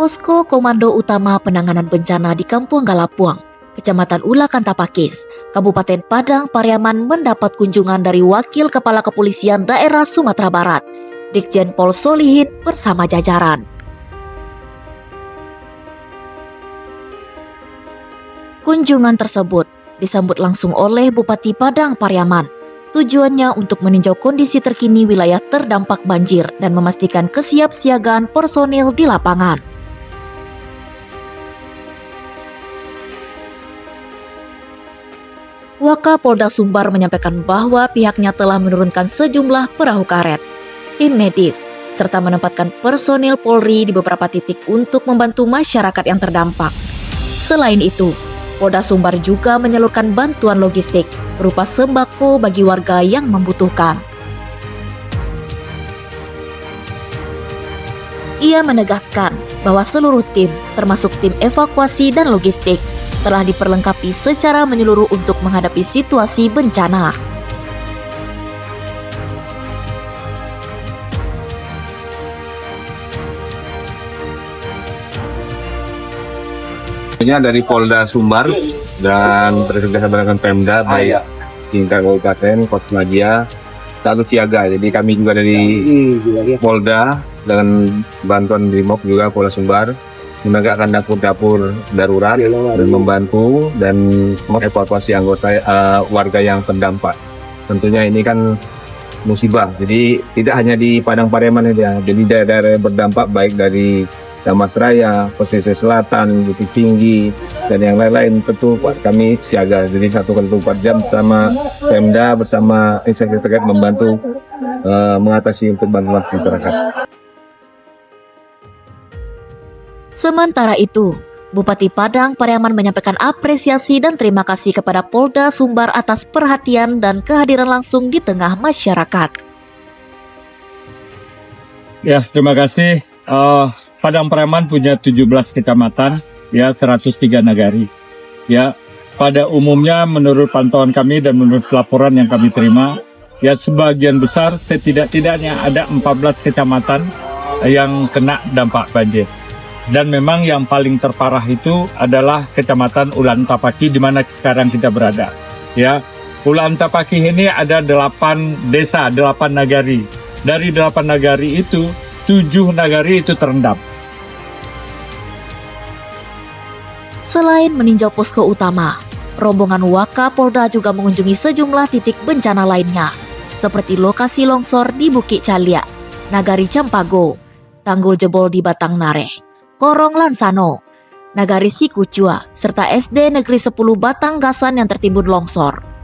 Posko Komando Utama Penanganan Bencana di Kampung Galapuang, Kecamatan Ulakan Tapakis, Kabupaten Padang Pariaman mendapat kunjungan dari Wakil Kepala Kepolisian Daerah Sumatera Barat, Ditjen Pol Solihin bersama jajaran. Kunjungan tersebut disambut langsung oleh Bupati Padang Pariaman. Tujuannya untuk meninjau kondisi terkini wilayah terdampak banjir dan memastikan kesiapsiagaan personil di lapangan. Wakapolda Sumbar menyampaikan bahwa pihaknya telah menurunkan sejumlah perahu karet, tim medis, serta menempatkan personil Polri di beberapa titik untuk membantu masyarakat yang terdampak. Selain itu, Polda Sumbar juga menyalurkan bantuan logistik berupa sembako bagi warga yang membutuhkan. Ia menegaskan bahwa seluruh tim, termasuk tim evakuasi dan logistik, telah diperlengkapi secara menyeluruh untuk menghadapi situasi bencana. Dari Polda Sumbar dan bekerjasama dengan Pemda baik tingkat kabupaten, kota Madia, selalu siaga. Jadi kami juga dari Polda dengan bantuan Brimob juga Polda Sumbar menegakkan dapur-dapur darurat dan membantu dan mengevakuasi anggota warga yang terdampak. Tentunya ini kan musibah. Jadi tidak hanya di Padang Pariaman saja, jadi daerah-daerah berdampak baik dari Damas Raya, pesisir selatan, Bukit Tinggi, dan yang lain-lain tentu kami siaga. Jadi 1x24 jam bersama Pemda, bersama instansi terkait membantu mengatasi untuk bantuan masyarakat. Sementara itu, Bupati Padang Pariaman menyampaikan apresiasi dan terima kasih kepada Polda Sumbar atas perhatian dan kehadiran langsung di tengah masyarakat. Ya, terima kasih. Padang Pariaman punya 17 kecamatan, ya 103 nagari. Ya, pada umumnya menurut pantauan kami dan menurut laporan yang kami terima, ya sebagian besar setidak-tidaknya ada 14 kecamatan yang kena dampak banjir. Dan memang yang paling terparah itu adalah Kecamatan Ulan Tapaki di mana sekarang kita berada. Ya, Ulan Tapaki ini ada 8 desa, 8 nagari. Dari 8 nagari itu 7 nagari itu terendam. Selain meninjau posko utama, rombongan Wakapolda juga mengunjungi sejumlah titik bencana lainnya, seperti lokasi longsor di Bukit Calia, Nagari Campago, tanggul jebol di Batang Nare, Korong Lansano, Nagari Sikucua, serta SD Negeri 10 Batang Gasan yang tertimbun longsor.